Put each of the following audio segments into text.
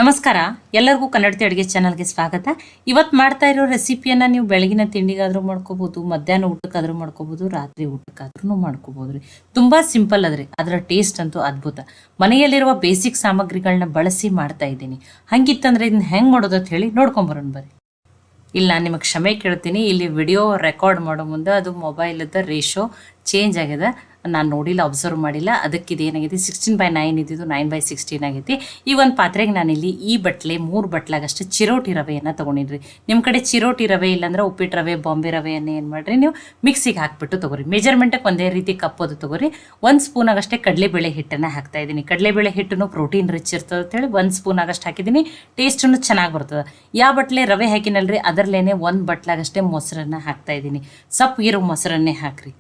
ನಮಸ್ಕಾರ, ಎಲ್ಲರಿಗೂ ಕನ್ನಡತಿ ಅಡುಗೆ ಚಾನಲ್ಗೆ ಸ್ವಾಗತ. ಇವತ್ತು ಮಾಡ್ತಾ ಇರೋ ರೆಸಿಪಿಯನ್ನು ನೀವು ಬೆಳಗಿನ ತಿಂಡಿಗಾದರೂ ಮಾಡ್ಕೋಬೋದು, ಮಧ್ಯಾಹ್ನ ಊಟಕ್ಕಾದರೂ ಮಾಡ್ಕೋಬೋದು, ರಾತ್ರಿ ಊಟಕ್ಕಾದ್ರೂ ಮಾಡ್ಕೋಬೋದು ರೀ. ತುಂಬ ಸಿಂಪಲ್ ಅದ್ರಿ, ಅದರ ಟೇಸ್ಟ್ ಅಂತೂ ಅದ್ಭುತ. ಮನೆಯಲ್ಲಿರುವ ಬೇಸಿಕ್ ಸಾಮಗ್ರಿಗಳನ್ನ ಬಳಸಿ ಮಾಡ್ತಾ ಇದ್ದೀನಿ. ಹಂಗಿತ್ತಂದ್ರೆ ಇದನ್ನ ಹೆಂಗೆ ಮಾಡೋದು ಅಂತ ಹೇಳಿ ನೋಡ್ಕೊಂಬರೋಣ ಬರ್ರಿ. ಇಲ್ಲಿ ನಾನು ನಿಮಗೆ ಕ್ಷಮೆ ಕೇಳ್ತೀನಿ, ಇಲ್ಲಿ ವಿಡಿಯೋ ರೆಕಾರ್ಡ್ ಮಾಡೋ ಮುಂದೆ ಅದು ಮೊಬೈಲದ ರೇಷೋ ಚೇಂಜ್ ಆಗಿದೆ, ನಾನು ನೋಡಿಲ್ಲ, ಅಬ್ಸರ್ವ್ ಮಾಡಿಲ್ಲ. ಅದಕ್ಕೆ ಇದೇನಾಗಿದೆ 16:9 ಇದ್ದಿದ್ದು 9:16 ಆಗೈತಿ. ಈ ಒಂದು ಪಾತ್ರೆಗೆ ನಾನಿಲ್ಲಿ ಈ ಬಟ್ಲೆ 3 ಬಟ್ಲಾಗಷ್ಟು ಚಿರೋಟಿ ರವೆಯನ್ನು ತೊಗೊಂಡಿದ್ರಿ. ನಿಮ್ಮ ಕಡೆ ಚಿರೋಟಿ ರವೆ ಇಲ್ಲಾಂದ್ರೆ ಉಪ್ಪಿಟ್ಟು ರವೆ, ಬಾಂಬೆ ರವೆಯನ್ನು ಏನು ಮಾಡಿರಿ ನೀವು ಮಿಕ್ಸಿಗೆ ಹಾಕ್ಬಿಟ್ಟು ತೊಗೊರಿ. ಮೆಜರ್ಮೆಂಟಕ್ಕೆ ಒಂದೇ ರೀತಿ ಕಪ್ಪೋದು ತೊಗೊರಿ. 1 ಸ್ಪೂನ್ ಆಗಷ್ಟೇ ಕಡಲೆಬೇಳೆ ಹಿಟ್ಟನ್ನು ಹಾಕ್ತಾ ಇದ್ದೀನಿ. ಕಡಲೆಬೇಳೆ ಹಿಟ್ಟನ್ನು ಪ್ರೋಟೀನ್ ರಿಚ್ ಇರ್ತದೆ ಅಂತೇಳಿ 1 ಸ್ಪೂನ್ ಆಗಷ್ಟು ಹಾಕಿದ್ದೀನಿ. ಟೇಸ್ಟನ್ನು ಚೆನ್ನಾಗಿ ಬರ್ತದೆ. ಯಾವ ಬಟ್ಲೆ ರವೆ ಹಾಕಿನಲ್ರಿ ಅದರಲ್ಲೇನೆ 1 ಬಟ್ಲಾಗಷ್ಟೇ ಮೊಸರನ್ನು ಹಾಕ್ತಾ ಇದ್ದೀನಿ. ಸಪ್ಪು ಇರೋ ಮೊಸರನ್ನೇ ಹಾಕ್ರಿ.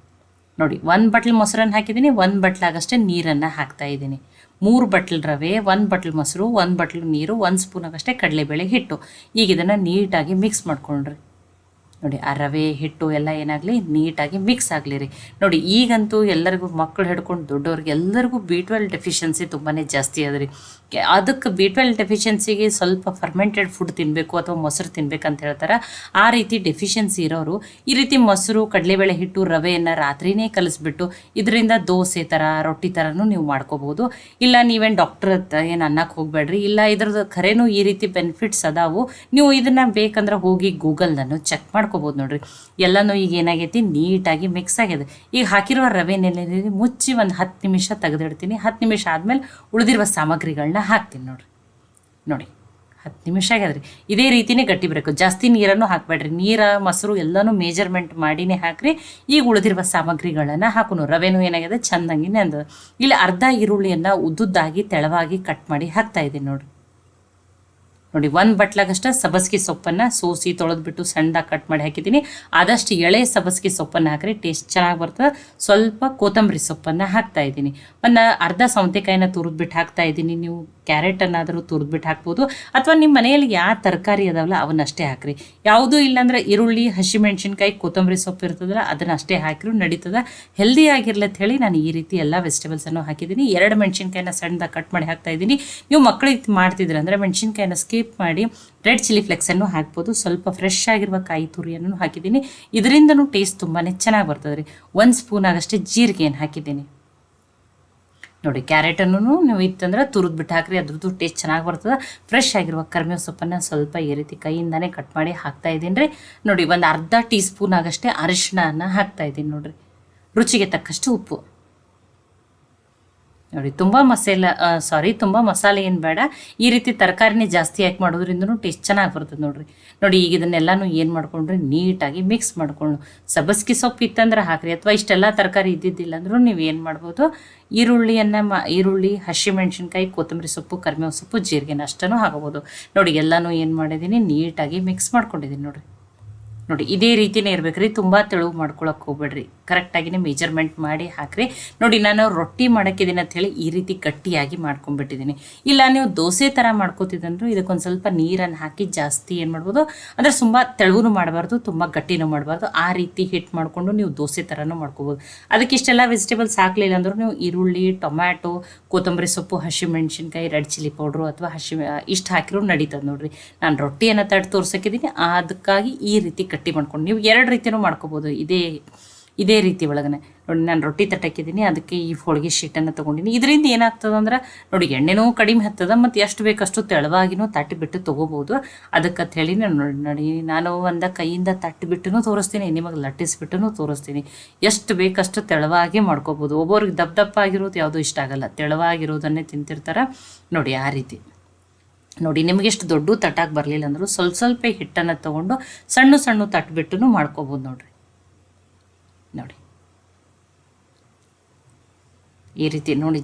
ನೋಡಿ, 1 ಬಟ್ಲು ಮೊಸರನ್ನು ಹಾಕಿದ್ದೀನಿ, 1 ಬಟ್ಲಾಗಷ್ಟೇ ನೀರನ್ನು ಹಾಕ್ತಾ ಇದ್ದೀನಿ. 3 ಬಟ್ಲು ರವೆ, 1 ಬಟ್ಲು ಮೊಸರು, 1 ಬಟ್ಲು ನೀರು, 1 ಸ್ಪೂನ್ ಆಗಷ್ಟೇ ಕಡಲೆಬೇಳೆ ಹಿಟ್ಟು. ಈಗ ಇದನ್ನು ನೀಟಾಗಿ ಮಿಕ್ಸ್ ಮಾಡ್ಕೊಂಡ್ರಿ. ನೋಡಿ, ಆ ರವೆ ಹಿಟ್ಟು ಎಲ್ಲ ಏನಾಗಲಿ ನೀಟಾಗಿ ಮಿಕ್ಸ್ ಆಗಲಿ ರೀ. ನೋಡಿ, ಈಗಂತೂ ಎಲ್ಲರಿಗೂ ಮಕ್ಕಳು ಹಿಡ್ಕೊಂಡು ದೊಡ್ಡವ್ರಿಗೆ ಎಲ್ಲರಿಗೂ B12 ಡೆಫಿಷಿಯನ್ಸಿ ತುಂಬಾ ಜಾಸ್ತಿ ಅದ ರೀ. ಅದಕ್ಕೆ B12 ಡೆಫಿಷಿಯನ್ಸಿಗೆ ಸ್ವಲ್ಪ ಫರ್ಮೆಂಟೆಡ್ ಫುಡ್ ತಿನ್ನಬೇಕು ಅಥವಾ ಮೊಸರು ತಿನ್ಬೇಕಂತ ಹೇಳ್ತಾರೆ. ಆ ರೀತಿ ಡೆಫಿಷಿಯನ್ಸಿ ಇರೋರು ಈ ರೀತಿ ಮೊಸರು, ಕಡಲೆಬೇಳೆ ಹಿಟ್ಟು, ರವೆಯನ್ನು ರಾತ್ರಿನೇ ಕಲಿಸ್ಬಿಟ್ಟು ಇದರಿಂದ ದೋಸೆ ಥರ, ರೊಟ್ಟಿ ಥರನೂ ನೀವು ಮಾಡ್ಕೋಬೋದು. ಇಲ್ಲ ನೀವೇನು ಡಾಕ್ಟರ್ ಏನು ಅನ್ನಕ್ಕೆ ಹೋಗಬೇಡ್ರಿ, ಇಲ್ಲ ಇದ್ರದ್ದು ಖರೇನೂ ಈ ರೀತಿ ಬೆನಿಫಿಟ್ಸ್ ಅದಾವು. ನೀವು ಇದನ್ನು ಬೇಕಂದ್ರೆ ಹೋಗಿ ಗೂಗಲ್ನನ್ನು ಚೆಕ್ ಮಾಡ್ಕೋಬೋದು ನೋಡ್ರಿ. ಎಲ್ಲನೂ ಈಗ ಏನಾಗೈತಿ ನೀಟಾಗಿ ಮಿಕ್ಸ್ ಆಗಿದೆ. ಈಗ ಹಾಕಿರುವ ರವೆನೆಲ್ಲ ಮುಚ್ಚಿ ಒಂದು 10 ನಿಮಿಷ ತೆಗೆದಿಡ್ತೀನಿ. 10 ನಿಮಿಷ ಆದಮೇಲೆ ಉಳಿದಿರುವ ಸಾಮಗ್ರಿಗಳನ್ನ ಹಾಕ್ತೀನಿ ನೋಡ್ರಿ. ನೋಡಿ, 10 ನಿಮಿಷ ಆಗ್ಯದ್ರಿ. ಇದೇ ರೀತಿನೇ ಗಟ್ಟಿ ಬರಬೇಕು, ಜಾಸ್ತಿ ನೀರನ್ನು ಹಾಕಬೇಡ್ರಿ. ನೀರು, ಮೊಸರು ಎಲ್ಲನೂ ಮೇಜರ್ಮೆಂಟ್ ಮಾಡಿನೇ ಹಾಕ್ರಿ. ಈಗ ಉಳಿದಿರುವ ಸಾಮಗ್ರಿಗಳನ್ನು ಹಾಕೋನು. ರವೆನೂ ಏನಾಗಿದೆ ಚೆಂದಂಗಿನೇ ಅಂದ. ಇಲ್ಲಿ ಅರ್ಧ ಈರುಳ್ಳಿಯನ್ನು ಉದ್ದುದ್ದಾಗಿ ತೆಳವಾಗಿ ಕಟ್ ಮಾಡಿ ಹಾಕ್ತಾ ಇದ್ದೀನಿ ನೋಡ್ರಿ. ನೋಡಿ, 1 ಬಟ್ಲಾಗಷ್ಟು ಸಬ್ಬಸಿಗೆ ಸೊಪ್ಪನ್ನು ಸೋಸಿ ತೊಳೆದ್ಬಿಟ್ಟು ಸಣ್ಣದಾಗಿ ಕಟ್ ಮಾಡಿ ಹಾಕಿದ್ದೀನಿ. ಆದಷ್ಟು ಎಳೆ ಸಬ್ಬಸಿಗೆ ಸೊಪ್ಪನ್ನು ಹಾಕಿರಿ, ಟೇಸ್ಟ್ ಚೆನ್ನಾಗಿ ಬರ್ತದೆ. ಸ್ವಲ್ಪ ಕೊತ್ತಂಬರಿ ಸೊಪ್ಪನ್ನು ಹಾಕ್ತಾ ಇದ್ದೀನಿ. ಒಂದು ಅರ್ಧ ಸೌತೆಕಾಯಿನ ತುರಿದ್ಬಿಟ್ಟು ಹಾಕ್ತಾ ಇದ್ದೀನಿ. ನೀವು ಕ್ಯಾರೆಟನ್ನಾದರೂ ತುರಿದ್ಬಿಟ್ಟು ಹಾಕ್ಬೋದು, ಅಥವಾ ನಿಮ್ಮ ಮನೆಯಲ್ಲಿ ಯಾವ ತರಕಾರಿ ಅದಾವಲ್ಲ ಅವನ್ನಷ್ಟೇ ಹಾಕಿರಿ. ಯಾವುದೂ ಇಲ್ಲಾಂದ್ರೆ ಈರುಳ್ಳಿ, ಹಸಿಮೆಣ್ಸಿನ್ಕಾಯಿ, ಕೊತ್ತಂಬರಿ ಸೊಪ್ಪು ಇರ್ತದಲ್ಲ ಅದನ್ನು ಅಷ್ಟೇ ಹಾಕಿರು ನಡೀತದೆ. ಹೆಲ್ದಿ ಆಗಿರ್ಲಿ ಅಂತ ಹೇಳಿ ನಾನು ಈ ರೀತಿ ಎಲ್ಲ ವೆಜಿಟೇಬಲ್ಸನ್ನು ಹಾಕಿದ್ದೀನಿ. 2 ಮೆಣಸಿನ್ಕಾಯಿನ ಸಣ್ಣದಾಗಿ ಕಟ್ ಮಾಡಿ ಹಾಕ್ತಾ ಇದ್ದೀನಿ. ನೀವು ಮಕ್ಕಳಿಗೆ ಮಾಡ್ತಿದ್ರೆ ಅಂದರೆ ಮೆಣಸಿನ್ಕಾಯಿನ ಸ್ಕಿಪ್ ಮಾಡಿ ರೆಡ್ ಚಿಲ್ಲಿ ಫ್ಲೆಕ್ಸನ್ನು ಹಾಕ್ಬೋದು. ಸ್ವಲ್ಪ ಫ್ರೆಶ್ ಆಗಿರುವ ಕಾಯಿ ತುರಿಯನ್ನು ಹಾಕಿದ್ದೀನಿ. ಇದರಿಂದನೂ ಟೇಸ್ಟ್ ತುಂಬಾ ಚೆನ್ನಾಗಿ ಬರ್ತದೆ ರೀ. 1 ಸ್ಪೂನ್ ಆಗಷ್ಟೇ ಜೀರಿಗೆಯನ್ನು ಹಾಕಿದ್ದೀನಿ. ನೋಡಿ, ಕ್ಯಾರೆಟನ್ನು ನೀವು ಇತ್ತಂದ್ರೆ ತುರಿದ್ಬಿಟ್ಟು ಹಾಕ್ರಿ, ಅದ್ರದ್ದು ಟೇಸ್ಟ್ ಚೆನ್ನಾಗಿ ಬರ್ತದೆ. ಫ್ರೆಶ್ ಆಗಿರುವ ಕರಿಬೇವು ಸೊಪ್ಪನ್ನು ಸ್ವಲ್ಪ ಈ ರೀತಿ ಕೈಯಿಂದನೇ ಕಟ್ ಮಾಡಿ ಹಾಕ್ತಾ ಇದ್ದೀನಿ ರೀ. ನೋಡಿ, ಒಂದು ಅರ್ಧ ಟೀ ಸ್ಪೂನ್ ಆಗಷ್ಟೇ ಅರಿಶಿಣನ ಹಾಕ್ತಾ ಇದ್ದೀನಿ ನೋಡಿರಿ. ರುಚಿಗೆ ತಕ್ಕಷ್ಟು ಉಪ್ಪು. ನೋಡಿ, ತುಂಬ ಮಸಾಲೆ ಏನು ಬೇಡ. ಈ ರೀತಿ ತರಕಾರಿನೇ ಜಾಸ್ತಿ ಹಾಕಿ ಮಾಡೋದ್ರಿಂದನೂ ಟೇಸ್ಟ್ ಚೆನ್ನಾಗಿ ಬರ್ತದೆ ನೋಡಿರಿ. ನೋಡಿ, ಈಗ ಇದನ್ನೆಲ್ಲನೂ ಏನು ಮಾಡ್ಕೊಂಡ್ರಿ ನೀಟಾಗಿ ಮಿಕ್ಸ್ ಮಾಡ್ಕೊಂಡು, ಸಬ್ಬಸಿಗೆ ಸೊಪ್ಪು ಇತ್ತಂದ್ರೆ ಹಾಕ್ರಿ, ಅಥವಾ ಇಷ್ಟೆಲ್ಲ ತರಕಾರಿ ಇದ್ದಿದ್ದಿಲ್ಲ ಅಂದ್ರೂ ನೀವು ಏನು ಮಾಡ್ಬೋದು, ಈರುಳ್ಳಿ, ಹಸಿಮೆಣ್ಸಿನ್ಕಾಯಿ, ಕೊತ್ತಂಬರಿ ಸೊಪ್ಪು, ಕರಿಬೇವು ಸೊಪ್ಪು, ಜೀರಿಗೆನ ಅಷ್ಟನ್ನು ಹಾಕೋಬೋದು. ನೋಡಿ, ಎಲ್ಲನೂ ಏನು ಮಾಡಿದ್ದೀನಿ ನೀಟಾಗಿ ಮಿಕ್ಸ್ ಮಾಡ್ಕೊಂಡಿದ್ದೀನಿ ನೋಡಿರಿ. ನೋಡಿ, ಇದೇ ರೀತಿಯೇ ಇರ್ಬೇಕು ರೀ, ತುಂಬ ತೆಳು ಮಾಡ್ಕೊಳಕ್ಕೆ ಹೋಗ್ಬೇಡ್ರಿ. ಕರೆಕ್ಟಾಗಿನೇ ಮೆಜರ್ಮೆಂಟ್ ಮಾಡಿ ಹಾಕ್ರಿ. ನೋಡಿ, ನಾನು ರೊಟ್ಟಿ ಮಾಡೋಕ್ಕಿದ್ದೀನಿ ಅಂತ ಹೇಳಿ ಈ ರೀತಿ ಗಟ್ಟಿಯಾಗಿ ಮಾಡ್ಕೊಂಡ್ಬಿಟ್ಟಿದ್ದೀನಿ. ಇಲ್ಲ ನೀವು ದೋಸೆ ಥರ ಮಾಡ್ಕೋತಿದ್ದಂದ್ರೂ ಇದಕ್ಕೊಂದು ಸ್ವಲ್ಪ ನೀರನ್ನು ಹಾಕಿ ಜಾಸ್ತಿ ಏನು ಮಾಡ್ಬೋದು ಅಂದರೆ ತುಂಬ ತೆಳುಗೂ ಮಾಡಬಾರ್ದು, ತುಂಬ ಗಟ್ಟಿನೂ ಮಾಡಬಾರ್ದು. ಆ ರೀತಿ ಹಿಟ್ಟು ಮಾಡಿಕೊಂಡು ನೀವು ದೋಸೆ ಥರನೂ ಮಾಡ್ಕೋಬೋದು. ಅದಕ್ಕೆ ಇಷ್ಟೆಲ್ಲ ವೆಜಿಟೇಬಲ್ಸ್ ಹಾಕಲಿಲ್ಲ ಅಂದ್ರೂ ನೀವು ಈರುಳ್ಳಿ, ಟೊಮ್ಯಾಟೊ, ಕೊತ್ತಂಬರಿ ಸೊಪ್ಪು, ಹಸಿಮೆಣ್ಸಿನ್ಕಾಯಿ, ರೆಡ್ ಚಿಲ್ಲಿ ಪೌಡ್ರು ಅಥವಾ ಇಷ್ಟು ಹಾಕಿರೋ ನಡೀತದೆ ನೋಡಿರಿ. ನಾನು ರೊಟ್ಟಿಯನ್ನು ತಟ್ಟು ತೋರ್ಸೋಕ್ಕಿದ್ದೀನಿ, ಅದಕ್ಕಾಗಿ ಈ ರೀತಿ ಗಟ್ಟಿ ಮಾಡ್ಕೊಂಡು ನೀವು 2 ರೀತಿಯೂ ಮಾಡ್ಕೋಬೋದು. ಇದೇ ರೀತಿ ಒಳಗನೆ ನೋಡಿ, ನಾನು ರೊಟ್ಟಿ ತಟ್ಟಕ್ಕಿದ್ದೀನಿ, ಅದಕ್ಕೆ ಈ ಹೋಳಿಗೆ ಶೀಟನ್ನು ತೊಗೊಂಡಿನಿ. ಇದರಿಂದ ಏನಾಗ್ತದೆ ಅಂದ್ರೆ ನೋಡಿ, ಎಣ್ಣೆನೂ ಕಡಿಮೆ ಹತ್ತದ, ಮತ್ತು ಎಷ್ಟು ಬೇಕಷ್ಟು ತೆಳವಾಗಿನೂ ತಟ್ಟಿಬಿಟ್ಟು ತೊಗೋಬೋದು. ಅದಕ್ಕಂತ ಹೇಳಿ ನೋಡಿ, ನಾನು ಒಂದು ಕೈಯಿಂದ ತಟ್ಟಿಬಿಟ್ಟು ತೋರಿಸ್ತೀನಿ, ನಿಮಗೆ ಲಟ್ಟಿಸ್ಬಿಟ್ಟು ತೋರಿಸ್ತೀನಿ. ಎಷ್ಟು ಬೇಕಷ್ಟು ತೆಳವಾಗಿ ಮಾಡ್ಕೋಬೋದು. ಒಬ್ಬೊರಿಗೆ ದಪ್ಪ ಆಗಿರೋದು ಯಾವುದೂ ಇಷ್ಟ ಆಗಲ್ಲ, ತೆಳವಾಗಿರೋದನ್ನೇ ತಿಂತಿರ್ತಾರೆ ನೋಡಿ. ಆ ರೀತಿ ನೋಡಿ, ನಿಮಗೆ ಎಷ್ಟು ದೊಡ್ಡ ತಟ್ಟಾಗಿ ಬರಲಿಲ್ಲ ಅಂದರೂ ಸ್ವಲ್ಪ ಹಿಟ್ಟನ್ನು ತೊಗೊಂಡು ಸಣ್ಣ ತಟ್ಬಿಟ್ಟು ಮಾಡ್ಕೋಬೋದು ನೋಡಿರಿ. ನೋಡಿ, ಈ ರೀತಿ ನೋಡಿ,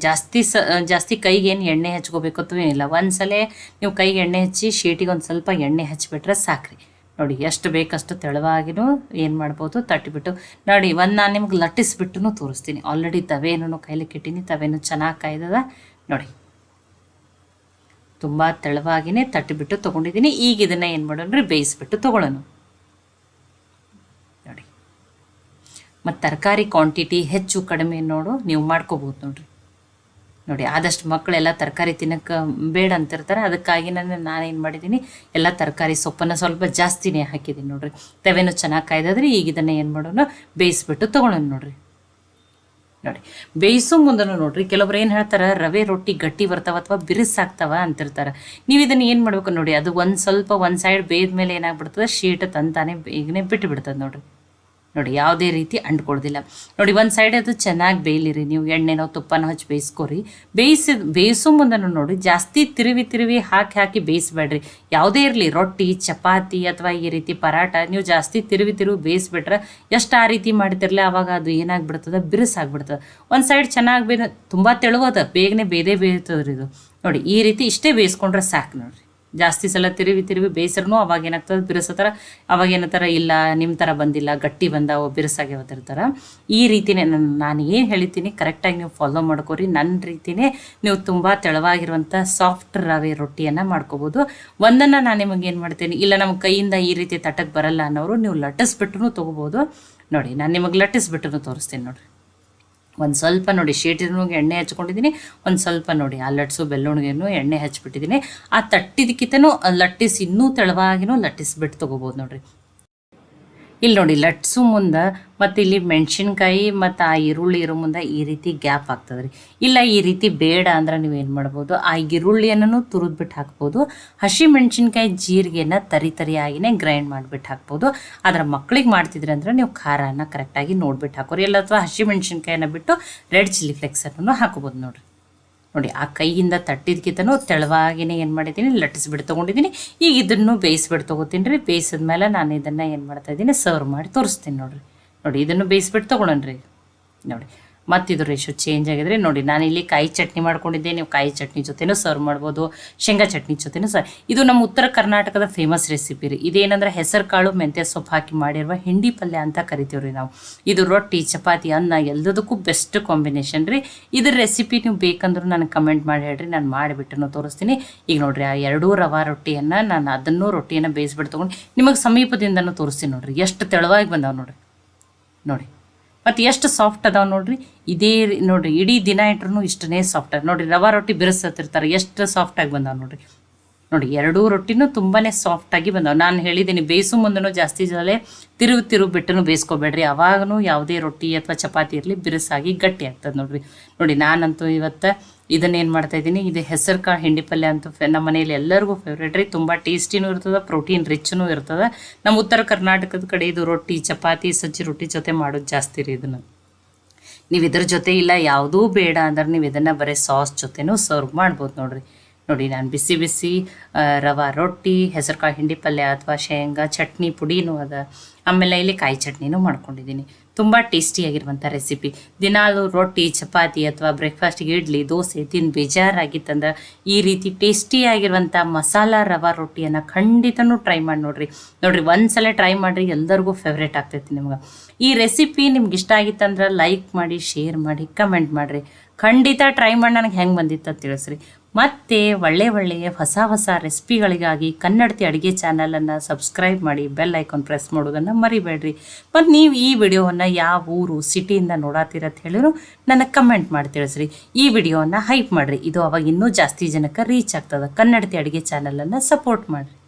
ಜಾಸ್ತಿ ಕೈಗೆ ಏನು ಎಣ್ಣೆ ಹಚ್ಕೋಬೇಕು ಅಥವಾ ಏನಿಲ್ಲ. ಒಂದ್ಸಲ ನೀವು ಕೈಗೆ ಎಣ್ಣೆ ಹಚ್ಚಿ ಶೀಟಿಗೆ ಒಂದು ಸ್ವಲ್ಪ ಎಣ್ಣೆ ಹಚ್ಚಿಬಿಟ್ರೆ ಸಾಕ್ರಿ. ನೋಡಿ, ಎಷ್ಟು ಬೇಕಷ್ಟು ತೆಳವಾಗಿನೂ ಏನು ಮಾಡ್ಬೋದು ತಟ್ಟಿಬಿಟ್ಟು ನೋಡಿ. ನಾನು ನಿಮ್ಗೆ ಲಟ್ಟಿಸ್ಬಿಟ್ಟು ತೋರಿಸ್ತೀನಿ. ಆಲ್ರೆಡಿ ತವೆನೂ ಕೈಲಿಕ್ಕೆ ಇಟ್ಟೀನಿ, ತವೆನೂ ಚೆನ್ನಾಗಿ ಕಾಯ್ದದ ನೋಡಿ. ತುಂಬ ತೆಳವಾಗಿನೇ ತಟ್ಟಿಬಿಟ್ಟು ತೊಗೊಂಡಿದ್ದೀನಿ. ಈಗ ಇದನ್ನು ಏನು ಮಾಡೋಣ, ಬೇಯಿಸ್ಬಿಟ್ಟು ತೊಗೊಳ್ಳೋಣ ನೋಡಿ. ಮತ್ತು ತರಕಾರಿ ಕ್ವಾಂಟಿಟಿ ಹೆಚ್ಚು ಕಡಿಮೆ ನೀವು ಮಾಡ್ಕೋಬೋದು ನೋಡಿರಿ. ನೋಡಿ ಆದಷ್ಟು ಮಕ್ಕಳೆಲ್ಲ ತರಕಾರಿ ತಿನ್ನೋಕ್ಕೆ ಬೇಡ ಅಂತಿರ್ತಾರೆ, ಅದಕ್ಕಾಗಿ ನಾನೇನು ಮಾಡಿದ್ದೀನಿ ಎಲ್ಲ ತರಕಾರಿ ಸೊಪ್ಪನ್ನು ಸ್ವಲ್ಪ ಜಾಸ್ತಿನೇ ಹಾಕಿದ್ದೀನಿ ನೋಡಿರಿ. ತವೆನೂ ಚೆನ್ನಾಗಿ ಕಾಯ್ದಾದ್ರೆ ಈಗ ಇದನ್ನು ಏನು ಮಾಡೋಣ ಬೇಯಿಸ್ಬಿಟ್ಟು ತೊಗೊಳೋಣ ನೋಡಿರಿ. ನೋಡಿ ಬೇಯಿಸೋ ಮುಂದನು ನೋಡ್ರಿ ಕೆಲವ್ರು ಏನು ಹೇಳ್ತಾರೆ ರವೆ ರೊಟ್ಟಿ ಗಟ್ಟಿ ಬರ್ತಾವ ಅಥವಾ ಬಿರುಸಾಗ್ತಾವ ಅಂತಿರ್ತಾರೆ. ನೀವು ಇದನ್ನು ಏನು ಮಾಡ್ಬೇಕು ನೋಡಿ, ಅದು ಒಂದು ಸೈಡ್ ಬೇಯ್ದ ಮೇಲೆ ಏನಾಗ್ಬಿಡ್ತದೆ ಶೀಟ್ ತಂತಾನೆ ಬೇಗನೆ ಬಿಟ್ಟು ಬಿಡ್ತದೆ ನೋಡ್ರಿ. ನೋಡಿ ಯಾವುದೇ ರೀತಿ ಅಂಟ್ಕೊಳ್ದಿಲ್ಲ ನೋಡಿ. ಒಂದು ಸೈಡ್ ಅದು ಚೆನ್ನಾಗಿ ಬೇಯಲಿರಿ, ನೀವು ಎಣ್ಣೆನೋ ತುಪ್ಪನೋ ಹಚ್ಚಿ ಬೇಯಿಸ್ಕೊರಿ. ಬೇಯಿಸೋ ಮುಂದನು ನೋಡಿ ಜಾಸ್ತಿ ತಿರುವಿ ಹಾಕಿ ಬೇಯಿಸ್ಬೇಡ್ರಿ. ಯಾವುದೇ ಇರಲಿ ರೊಟ್ಟಿ ಚಪಾತಿ ಅಥವಾ ಈ ರೀತಿ ಪರಾಟ ನೀವು ಜಾಸ್ತಿ ತಿರುವಿ ಬೇಯಿಸ್ಬಿಟ್ರೆ ಎಷ್ಟು ಆ ರೀತಿ ಮಾಡ್ತಿರಲಿ ಆವಾಗ ಅದು ಏನಾಗ್ಬಿಡ್ತದೆ ಬಿರುಸಾಗ್ಬಿಡ್ತದೆ. ಒಂದು ಸೈಡ್ ಚೆನ್ನಾಗಿ ತುಂಬ ತೆಳುವದ ಬೇಗನೆ ಬೇಯ್ತದ್ರಿ ಇದು. ನೋಡಿ ಈ ರೀತಿ ಇಷ್ಟೇ ಬೇಯಿಸ್ಕೊಂಡ್ರೆ ಸಾಕು ನೋಡಿರಿ. ಜಾಸ್ತಿ ಸಲ ತಿರುವಿ ಬೇಯಿಸ್ರೂ ಅವಾಗ ಏನಾಗ್ತದೆ ಬಿರುಸತ್ತಾರ, ಅವಾಗ ಏನತ್ತಾರ ಇಲ್ಲ ನಿಮ್ಮ ಥರ ಬಂದಿಲ್ಲ ಗಟ್ಟಿ ಬಂದಾವ ಬಿರುಸಾಗ್ಯಾವತ್ತಿರ್ತಾರೆ. ಈ ರೀತಿನೇ ನಾನು ಏನು ಹೇಳ್ತೀನಿ ಕರೆಕ್ಟಾಗಿ ನೀವು ಫಾಲೋ ಮಾಡ್ಕೋರಿ. ನನ್ನ ರೀತಿಯೇ ನೀವು ತುಂಬ ತೆಳವಾಗಿರುವಂಥ ಸಾಫ್ಟ್ ರವೆ ರೊಟ್ಟಿಯನ್ನು ಮಾಡ್ಕೋಬೋದು. ಒಂದನ್ನು ನಾನು ನಿಮಗೆ ಏನು ಮಾಡ್ತೀನಿ, ಇಲ್ಲ ನಮ್ಮ ಕೈಯಿಂದ ಈ ರೀತಿ ತಟ್ಟಕ್ಕೆ ಬರಲ್ಲ ಅನ್ನೋರು ನೀವು ಲಟ್ಟಿಸ್ಬಿಟ್ಟು ತೊಗೋಬೋದು. ನೋಡಿ ನಾನು ನಿಮಗೆ ಲಟ್ಟಿಸ್ಬಿಟ್ಟು ತೋರಿಸ್ತೀನಿ ನೋಡಿರಿ. ಒಂದು ಸ್ವಲ್ಪ ನೋಡಿ ಶೇಟಿನೂ ಎಣ್ಣೆ ಹಚ್ಕೊಂಡಿದ್ದೀನಿ, ಒಂದು ಸ್ವಲ್ಪ ನೋಡಿ ಆ ಲಟ್ಸು ಬೆಳ್ಳುಣಿಗೆನೂ ಎಣ್ಣೆ ಹಚ್ಬಿಟ್ಟಿದ್ದೀನಿ. ಆ ತಟ್ಟಿದಕ್ಕಿಂತನೂ ಲಟ್ಟಿಸಿ ಇನ್ನೂ ತೆಳುವಾಗಿನೂ ಲಟ್ಟಿಸ್ಬಿಟ್ಟು ತೊಗೋಬೋದು ನೋಡಿರಿ. ಇಲ್ಲಿ ನೋಡಿ ಲಟ್ಸು ಮುಂದೆ ಮತ್ತು ಇಲ್ಲಿ ಮೆಣಸಿನ್ಕಾಯಿ ಮತ್ತು ಆ ಈರುಳ್ಳಿ ಇರೋ ಮುಂದೆ ಈ ರೀತಿ ಗ್ಯಾಪ್ ಆಗ್ತದೆ ರೀ. ಇಲ್ಲ ಈ ರೀತಿ ಬೇಡ ಅಂದ್ರೆ ನೀವು ಏನು ಮಾಡ್ಬೋದು, ಆ ಈರುಳ್ಳಿಯನ್ನು ತುರಿದ್ಬಿಟ್ಟು ಹಾಕ್ಬೋದು. ಹಸಿ ಮೆಣಸಿನ್ಕಾಯಿ ಜೀರಿಗೆನ ತರಿಯಾಗಿನೇ ಗ್ರೈಂಡ್ ಮಾಡಿಬಿಟ್ಟು ಹಾಕ್ಬೋದು. ಆದರೆ ಮಕ್ಳಿಗೆ ಮಾಡ್ತಿದ್ರಿ ಅಂದ್ರೆ ನೀವು ಖಾರನ ಕರೆಕ್ಟಾಗಿ ನೋಡ್ಬಿಟ್ಟು ಹಾಕೋರಿ. ಇಲ್ಲ ಅಥವಾ ಹಸಿ ಮೆಣಸಿನ್ಕಾಯಿನ ಬಿಟ್ಟು ರೆಡ್ ಚಿಲ್ಲಿ ಫ್ಲೆಕ್ಸನ್ನು ಹಾಕೋಬೋದು ನೋಡಿರಿ. ನೋಡಿ ಆ ಕೈಯಿಂದ ತಟ್ಟಿದ್ಕಿಂತನೂ ತೆಳುವಾಗಿನೇ ಏನು ಮಾಡಿದ್ದೀನಿ ಲಟ್ಟಿಸ್ಬಿಟ್ಟು ತೊಗೊಂಡಿದ್ದೀನಿ. ಈಗ ಇದನ್ನು ಬೇಯಿಸ್ಬಿಟ್ಟು ತೊಗೋತೀನಿ ರೀ. ಬೇಯಿಸಿದ್ಮೇಲೆ ನಾನು ಇದನ್ನು ಏನು ಮಾಡ್ತಾಯಿದ್ದೀನಿ ಸರ್ವ್ ಮಾಡಿ ತೋರಿಸ್ತೀನಿ ನೋಡಿರಿ. ನೋಡಿ ಇದನ್ನು ಬೇಯಿಸ್ಬಿಟ್ಟು ತೊಗೊಳೋಣ ರೀ. ನೋಡಿ ಮತ್ತು ಇದು ರೇಷೋ ಚೇಂಜ್ ಆಗಿದೆ ನೋಡಿ. ನಾನು ಇಲ್ಲಿ ಕಾಯಿ ಚಟ್ನಿ ಮಾಡ್ಕೊಂಡಿದ್ದೆ, ನೀವು ಕಾಯಿ ಚಟ್ನಿ ಜೊತೆನೂ ಸರ್ವ್ ಮಾಡ್ಬೋದು, ಶೇಂಗಾ ಚಟ್ನಿ ಜೊತೆನೂ ಇದು ನಮ್ಮ ಉತ್ತರ ಕರ್ನಾಟಕದ ಫೇಮಸ್ ರೆಸಿಪಿ ರೀ. ಇದೇನಂದ್ರೆ ಹೆಸರು ಕಾಳು ಮೆಂತ್ಯ ಸೊಪ್ಪು ಹಾಕಿ ಮಾಡಿರುವ ಹಿಂಡಿ ಪಲ್ಯ ಅಂತ ಕರಿತೀವಿ ರೀ ನಾವು. ಇದು ರೊಟ್ಟಿ ಚಪಾತಿ ಅನ್ನ ಎಲ್ಲದಕ್ಕೂ ಬೆಸ್ಟ್ ಕಾಂಬಿನೇಷನ್ ರೀ. ಇದ್ರ ರೆಸಿಪಿ ನೀವು ಬೇಕಂದ್ರೂ ನನಗೆ ಕಮೆಂಟ್ ಮಾಡಿ ಹೇಳ್ರಿ, ನಾನು ಮಾಡಿಬಿಟ್ಟು ತೋರಿಸ್ತೀನಿ. ಈಗ ನೋಡಿರಿ ಆ ಎರಡೂ ರವಾ ರೊಟ್ಟಿಯನ್ನು ನಾನು ಅದನ್ನು ರೊಟ್ಟಿಯನ್ನು ಬೇಯಿಸ್ಬಿಟ್ಟು ತೊಗೊಂಡು ನಿಮಗೆ ಸಮೀಪದಿಂದನೂ ತೋರಿಸ್ತೀನಿ ನೋಡಿರಿ. ಎಷ್ಟು ತೆಳುವಾಗಿ ಬಂದಾವೆ ನೋಡಿರಿ. ನೋಡಿ ಮತ್ತು ಎಷ್ಟು ಸಾಫ್ಟ್ ಅದಾವೆ ನೋಡಿರಿ. ಇದೇ ನೋಡಿರಿ ಇಡೀ ದಿನ ಇಟ್ರೂ ಇಷ್ಟನೇ ಸಾಫ್ಟ್ ಆಗಿ ನೋಡಿರಿ. ರವಾ ರೊಟ್ಟಿ ಬಿರುಸತ್ತಿರ್ತಾರೆ ಎಷ್ಟು ಸಾಫ್ಟಾಗಿ ಬಂದಾವೆ ನೋಡಿರಿ. ನೋಡಿ ಎರಡೂ ರೊಟ್ಟಿನೂ ತುಂಬಾ ಸಾಫ್ಟಾಗಿ ಬಂದಾವೆ. ನಾನು ಹೇಳಿದ್ದೀನಿ ಬೇಯಿಸೋ ಮುಂದೆನೂ ಜಾಸ್ತಿ ಜೊಲೆ ತಿರುವು ಬಿಟ್ಟು ಬೇಯಿಸ್ಕೊಬೇಡ್ರಿ. ಅವಾಗೂ ಯಾವುದೇ ರೊಟ್ಟಿ ಅಥವಾ ಚಪಾತಿ ಇರಲಿ ಬಿರುಸಾಗಿ ಗಟ್ಟಿ ಆಗ್ತದೆ ನೋಡಿರಿ. ನೋಡಿ ನಾನಂತೂ ಇವತ್ತು ಇದನ್ನೇನು ಮಾಡ್ತಾಯಿದ್ದೀನಿ, ಇದು ಹೆಸರು ಕಾಳು ಹಿಂಡಿ ಪಲ್ಯ ಅಂತೂ ನಮ್ಮ ಮನೇಲಿ ಎಲ್ಲರಿಗೂ ಫೇವ್ರೇಟ್ ರೀ. ತುಂಬ ಟೇಸ್ಟಿನೂ ಇರ್ತದೆ, ಪ್ರೋಟೀನ್ ರಿಚ್ನೂ ಇರ್ತದೆ. ನಮ್ಮ ಉತ್ತರ ಕರ್ನಾಟಕದ ಕಡೆ ಇದು ರೊಟ್ಟಿ ಚಪಾತಿ ಸಜ್ಜಿ ರೊಟ್ಟಿ ಜೊತೆ ಮಾಡೋದು ಜಾಸ್ತಿ ರೀ. ಇದನ್ನು ನೀವು ಇದ್ರ ಜೊತೆ ಇಲ್ಲ ಯಾವುದೂ ಬೇಡ ಅಂದ್ರೆ ನೀವು ಇದನ್ನು ಬರೀ ಸಾಸ್ ಜೊತೆನೂ ಸರ್ವ್ ಮಾಡ್ಬೋದು ನೋಡಿರಿ. ನೋಡಿ ನಾನು ಬಿಸಿ ರವಾ ರೊಟ್ಟಿ ಹೆಸರು ಕಾಳು ಹಿಂಡಿ ಪಲ್ಯ ಅಥವಾ ಶೇಂಗಾ ಚಟ್ನಿ ಪುಡಿನೂ ಅದ, ಆಮೇಲೆ ಇಲ್ಲಿ ಕಾಯಿ ಚಟ್ನಿನೂ ಮಾಡ್ಕೊಂಡಿದ್ದೀನಿ. ತುಂಬ ಟೇಸ್ಟಿಯಾಗಿರುವಂಥ ರೆಸಿಪಿ. ದಿನಾಲು ರೊಟ್ಟಿ ಚಪಾತಿ ಅಥವಾ ಬ್ರೇಕ್ಫಾಸ್ಟಿಗೆ ಇಡ್ಲಿ ದೋಸೆ ತಿಂದು ಬೇಜಾರಾಗಿತ್ತಂದ್ರೆ ಈ ರೀತಿ ಟೇಸ್ಟಿಯಾಗಿರುವಂಥ ಮಸಾಲ ರವಾ ರೊಟ್ಟಿಯನ್ನು ಖಂಡಿತನೂ ಟ್ರೈ ಮಾಡಿ ನೋಡಿರಿ. ಒಂದು ಸಲ ಟ್ರೈ ಮಾಡಿರಿ, ಎಲ್ಲರಿಗೂ ಫೇವ್ರೇಟ್ ಆಗ್ತೈತಿ ನಿಮ್ಗೆ. ಈ ರೆಸಿಪಿ ನಿಮ್ಗೆ ಇಷ್ಟ ಆಗಿತ್ತಂದ್ರೆ ಲೈಕ್ ಮಾಡಿ ಶೇರ್ ಮಾಡಿ ಕಮೆಂಟ್ ಮಾಡಿರಿ. ಖಂಡಿತ ಟ್ರೈ ಮಾಡಿ ನನಗೆ ಹೆಂಗೆ ಬಂದಿತ್ತು ಅಂತ ತಿಳಿಸ್ರಿ. ಮತ್ತು ಒಳ್ಳೆಯ ಹೊಸ ರೆಸಿಪಿಗಳಿಗಾಗಿ ಕನ್ನಡತಿ ಅಡುಗೆ ಚಾನಲನ್ನು ಸಬ್ಸ್ಕ್ರೈಬ್ ಮಾಡಿ ಬೆಲ್ ಐಕಾನ್ ಪ್ರೆಸ್ ಮಾಡೋದನ್ನು ಮರಿಬೇಡ್ರಿ. ಮತ್ತು ನೀವು ಈ ವಿಡಿಯೋವನ್ನು ಯಾವ ಊರು ಸಿಟಿಯಿಂದ ನೋಡತ್ತೀರತ್ ಹೇಳಿದ್ರು ನನಗೆ ಕಮೆಂಟ್ ಮಾಡಿ ತಿಳಿಸ್ರಿ. ಈ ವಿಡಿಯೋವನ್ನು ಹೈಪ್ ಮಾಡಿರಿ, ಇದು ಅವಾಗ ಇನ್ನೂ ಜಾಸ್ತಿ ಜನಕ್ಕೆ ರೀಚ್ ಆಗ್ತದೆ. ಕನ್ನಡತಿ ಅಡುಗೆ ಚಾನಲನ್ನು ಸಪೋರ್ಟ್ ಮಾಡಿರಿ.